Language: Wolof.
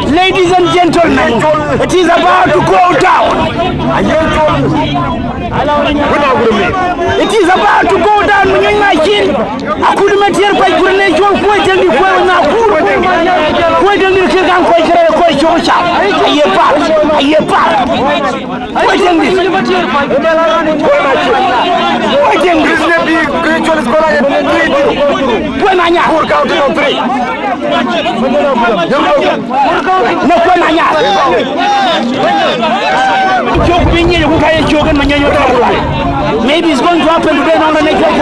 Ladies and gentlemen, it is about to go down. It is about to go down. I couldn't make here by coronation. Wait till you go now. Wait till you can go to your shop. I hear back. Wait till this. Wait till this. When I work out in 3. No, when I maybe it's going to happen today on the next one.